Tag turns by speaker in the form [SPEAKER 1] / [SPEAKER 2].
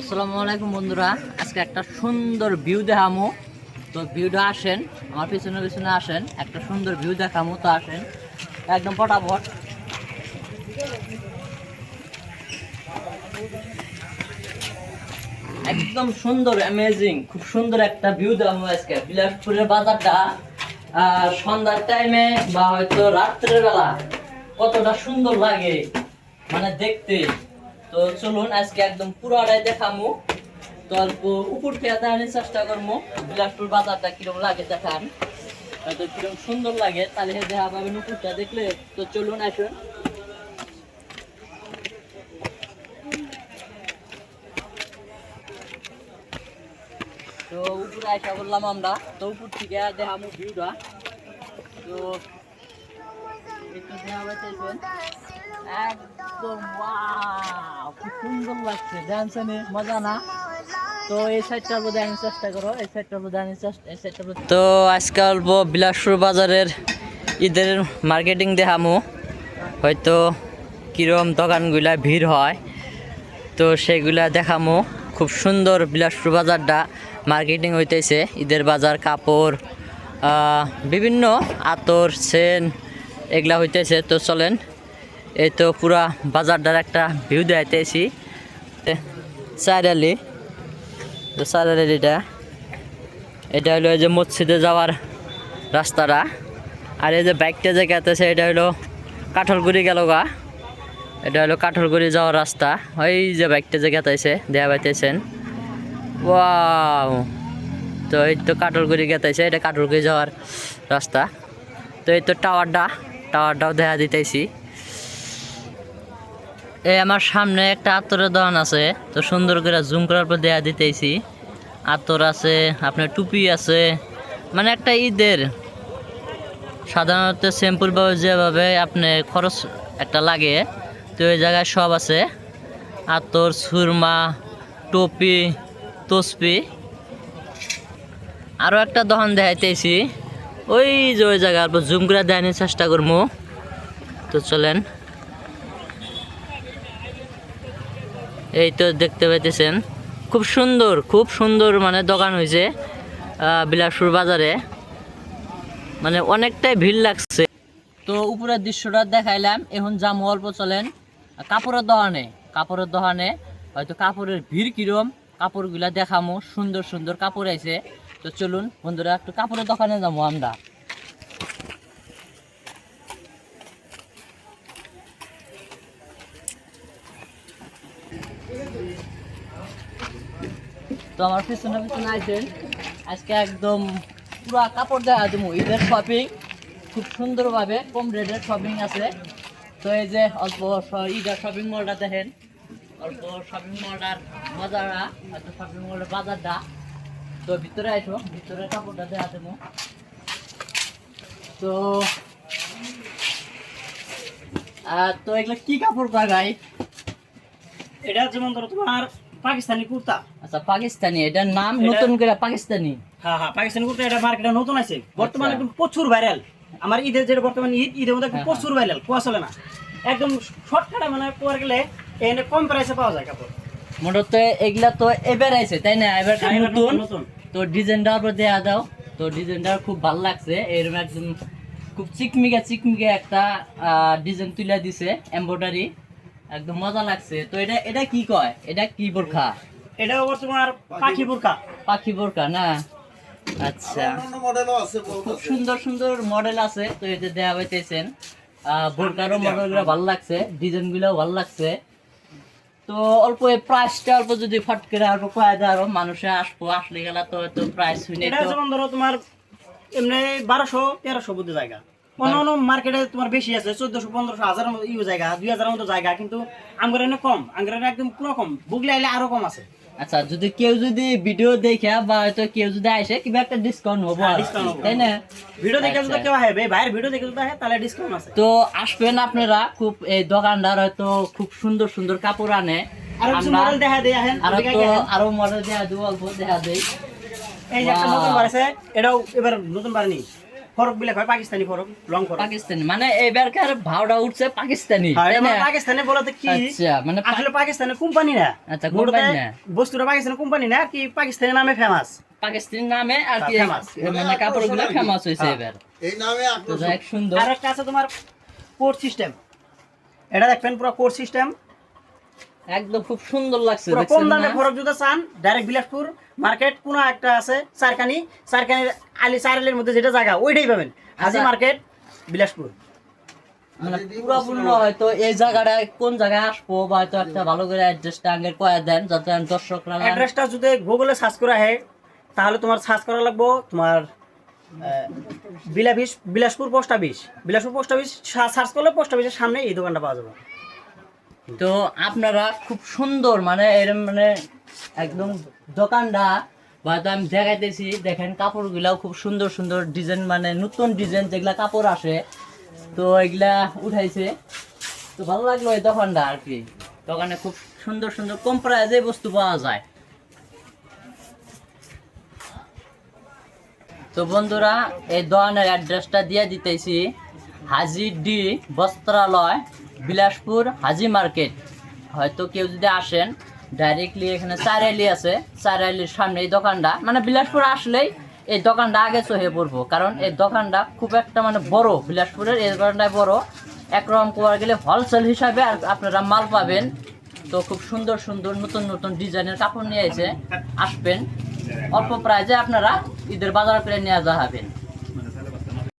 [SPEAKER 1] আসসালামু আলাইকুম বন্ধুরা, আজকে একটা সুন্দর ভিউ দেখামু। তো ভিউটা আসেন, আমার পিছনে পিছনে আসেন, একটা সুন্দর ভিউ দেখামু। তো আসেন একদম ফটাফট। একদম সুন্দর অ্যামেজিং, খুব সুন্দর একটা ভিউ দেখামু আজকে। বিলাসপুরের বাজারটা সন্ধ্যার টাইমে বা হয়তো রাত্রের বেলা কতটা সুন্দর লাগে মানে দেখতে। তো চলুন আজকে একদম পুরোটাই দেখামু। তো অল্প উপর থেকে দেখানোর চেষ্টা করবো বিলাসপুর বাজারটা কিরকম লাগে দেখান, হয়তো কিরকম সুন্দর লাগে তাহলে দেখা পাবেন উপরটা দেখলে। তো চলুন আসুন। তো উপরে আসা বললাম আমরা, তো উপর থেকে দেখামু ভিউটা। তো একটু দেখা পাইতেছেন একদম ওয়াও, খুব সুন্দর লাগছে। ডান্সে মজা না? তো এই সাইডটার মধ্যে দেখানোর চেষ্টা করো, এই সাইডটার মধ্যে দেখানোর চেষ্টা, এই সাইডটার মধ্যে। তো আজকে অল্প বিলাসপুর বাজারের ঈদের মার্কেটিং দেখামু, হয়তো কিরম দোকানগুলা ভিড় হয় তো সেগুলা দেখামু। খুব সুন্দর বিলাসপুর বাজারটা মার্কেটিং হইতেছে। ঈদের বাজার, কাপড়, বিভিন্ন আতর, সেন এগুলা হইতেছে। তো চলেন, এই তো পুরা বাজারটার একটা ভিউ দেখাইতেছি। চাইরালি, তো চাইরালি এটা হলো এই যে মসজিদে যাওয়ার রাস্তাটা। আর এই যে বাইকটা যে গেতেছে এটা হলো কাঠলগুড়ি গেল গা, এটা হলো কাঠলগুড়ি যাওয়ার রাস্তা। ওই যে বাইকটা যে গেতাইছে দেয়া পাইতেছেন, ওয়াও। তো এই তো কাঠলগুড়ি গেতাইছে, এটা কাঠলগুড়ি যাওয়ার রাস্তা। তো এই তো টাওয়ারটাও দেখা দিতেছি। এই আমার সামনে একটা আতরের দোকান আছে, তো সুন্দর করে জুম করার পর দেখা দিতেছি। আতর আছে, আপনার টুপি আছে, মানে একটা ঈদের সাধারণত সিম্পলভাবে যেভাবে আপনি খরচ একটা লাগে, তো ওই জায়গায় সব আছে। আতর, সুরমা, টুপি, তসবি। আরও একটা দোকান দেখাইতেছি, ওই যে ওই জায়গার পর জুম করে দেখানোর চেষ্টা করবো। তো চলেন, এই তো দেখতে পাইতেছেন খুব সুন্দর মানে দোকান হয়েছে বিলাসপুর বাজারে, মানে অনেকটাই ভিড় লাগছে। তো উপরের দৃশ্যটা দেখাইলাম, এখন যাবো অল্প চলেন কাপড়ের দোকানে হয়তো কাপড়ের ভিড় কিরম, কাপড়গুলা দেখামো। সুন্দর সুন্দর কাপড় আছে। তো চলুন বন্ধুরা, একটু কাপড়ের দোকানে যাবো আমরা। তো আমার পিছনে পিছনে আছেন, আজকে একদম পুরা কাপড় দেখা দেবো। ঈদের শপিং খুব সুন্দরভাবে কম রেটের শপিং আছে। তো এই যে অল্প ঈদের শপিং মলটা দেখেন, অল্প শপিং মলটার মজারা, হয়তো শপিং মলের বাজারটা। তো ভিতরে আসো, ভিতরে কাপড়টা দেখা দেবো। তো তো এগুলো কি কাপড় কয় ভাই?
[SPEAKER 2] এটা যেমন ধরো তোমার পাকিস্তানি কুর্তা।
[SPEAKER 1] আচ্ছা, পাকিস্তানি, এটার নাম নতুন করে পাকিস্তানি।
[SPEAKER 2] হ্যাঁ হ্যাঁ, পাকিস্তানি কুর্তা, এটা মার্কেটে নতুন আছে বর্তমানে, একদম প্রচুর ভাইরাল। আমার ঈদের যেটা বর্তমানে ঈদের মধ্যে প্রচুর ভাইরাল, কোয়া চলে না, একদম শর্টকাটে মানে কোয়ার গেলে এখানে কম প্রাইসে পাওয়া যায় কাপড়।
[SPEAKER 1] মোটতে এগুলা তো এবার আছে তাই না? এবার নতুন। তো ডিজাইনটার উপর দেয়া দাও। তো ডিজাইনটা খুব ভালো লাগছে, এরকম একদম খুব চিকমিকা একটা ডিজাইন তুলে দিছে, এমব্রয়ডারি, একদম মজা লাগছে। তো এটা এটা কি কয়? এটা কি বোরখা?
[SPEAKER 2] এটা আবার তোমার
[SPEAKER 1] পাখি বোরখা না? আচ্ছা, খুব সুন্দর সুন্দর মডেল আছে। তো এটা দেওয়া হইতেছেন বোরকারও মডেলগুলো ভালো লাগছে, ডিজাইনগুলো ভালো লাগছে। তো অল্প এই প্রাইসটা অল্প যদি ফট করে অল্প কয়ে দেয়, আরো মানুষে আসলে গেলা তো তো প্রাইস হইনি।
[SPEAKER 2] এটা যেমন ধরো তোমার এমনি 1200-1300 বুদ্ধ জায়গা, অন্য মার্কেটে তোমার বেশি আছে 1400-1500 মতো ইউ জায়গা, 2000 মতো জায়গা, কিন্তু আমার এনে কম, আমার একদম পুরো কম, বুগলে আইলে আরো কম আছে।
[SPEAKER 1] আচ্ছা, যদি কেউ যদি ভিডিও দেখে বা হয়তো কেউ যদি আসে কিবা একটা ডিসকাউন্ট হবো, তাই না?
[SPEAKER 2] ভিডিও দেখে যদি কেউ আসে, ভাইয়ের ভিডিও দেখে যদি আসে তাহলে ডিসকাউন্ট আছে।
[SPEAKER 1] তো আসবেন আপনারা, খুব এই দোকানদার হয়তো খুব সুন্দর সুন্দর কাপড় আনে।
[SPEAKER 2] মডেল দেখা দেই,
[SPEAKER 1] আরো মডেল দেখা দেবো, অল্প দেখা দেই।
[SPEAKER 2] এই যে একটা নতুন বার আছে, এটাও এবার নতুন বার নি, ফরক বিলাক হয় পাকিস্তানি ফরক, লং ফরক।
[SPEAKER 1] পাকিস্তানি মানে এবারকার ভাওটা উঠছে পাকিস্তানি,
[SPEAKER 2] হ্যাঁ,
[SPEAKER 1] তাই
[SPEAKER 2] এটা
[SPEAKER 1] না?
[SPEAKER 2] মানে পাকিস্তানি বলতে কি,
[SPEAKER 1] আচ্ছা, মানে
[SPEAKER 2] আসলে পাকিস্তানের কোম্পানি না,
[SPEAKER 1] আচ্ছা,
[SPEAKER 2] মূলত
[SPEAKER 1] কোম্পানি না।
[SPEAKER 2] বস্তুটা পাকিস্তানের কোম্পানি না, কি পাকিস্তানের নামে ফেমাস।
[SPEAKER 1] পাকিস্তানি নামে আর কি
[SPEAKER 2] famous।
[SPEAKER 1] মানে কাপড়গুলো ফেমাস হয়েছে এবার।
[SPEAKER 3] এই নামে
[SPEAKER 1] তো যাই হোক, সুন্দর।
[SPEAKER 2] আর একটা আছে তোমার কোড সিস্টেম, এটা দেখবেন পুরো কোড সিস্টেম,
[SPEAKER 1] একদম খুব সুন্দর লাগছে,
[SPEAKER 2] পুরো কম
[SPEAKER 1] দেখছেন
[SPEAKER 2] দামে
[SPEAKER 1] না?
[SPEAKER 2] ফরক জুতা চান, ডাইরেক্ট বিলাসপুর মার্কেট কোন একটা আছে চারকানির আলি চারালের মধ্যে যেটা জায়গা ওইটাই পাবেন, হাজি
[SPEAKER 1] আচ্ছা।
[SPEAKER 2] মার্কেট বিলাসপুর।
[SPEAKER 1] মানে পুরোপূর্ণ হয়তো এই জায়গাটায় কোন জায়গায় আসবো বা হয়তো একটা ভালো করে অ্যাড্রেসটা আগে কয়ে দেন, যাতে আমি দর্শকরা
[SPEAKER 2] অ্যাড্রেসটা যদি গুগলে সার্চ করা হয় তাহলে তোমার সার্চ করা লাগবো তোমার Bilaspur post office, Bilaspur post office search করলে পোস্ট অফিসের সামনে এই দোকানটা পাওয়া যাবে।
[SPEAKER 1] তো আপনারা খুব সুন্দর মানে এরম মানে একদম দোকানটা হয়তো আমি দেখাইতেছি, দেখেন কাপড়গুলাও খুব সুন্দর সুন্দর ডিজাইন, মানে নতুন ডিজাইন যেগুলা কাপড় আসে, তো এগুলা উঠাইছে। তো ভালো লাগলো এই দোকানটা আর কি, দোকানে খুব সুন্দর সুন্দর কম প্রাইজে বস্তু পাওয়া যায়। তো বন্ধুরা, এই দোকানের অ্যাড্রেসটা দিয়ে দিতেছি, হাজি ডি বস্ত্রালয়, বিলাসপুর হাজি মার্কেট। হয়তো কেউ যদি আসেন ডাইরেক্টলি এখানে চারাইলি আছে, চারাইলির সামনে এই দোকানটা, মানে বিলাসপুর আসলেই এই দোকানটা আগে চোখে পড়বো, কারণ এই দোকানটা খুব একটা মানে বড়, বিলাসপুরের এই দোকানটাই বড়। একরকম করা গেলে হোলসেল হিসাবে আর আপনারা মাল পাবেন। তো খুব সুন্দর সুন্দর নতুন নতুন ডিজাইনের কাপড় নিয়ে এসে আসবেন, অল্প প্রাইজে আপনারা ঈদের বাজার করে নিয়ে যাবেন।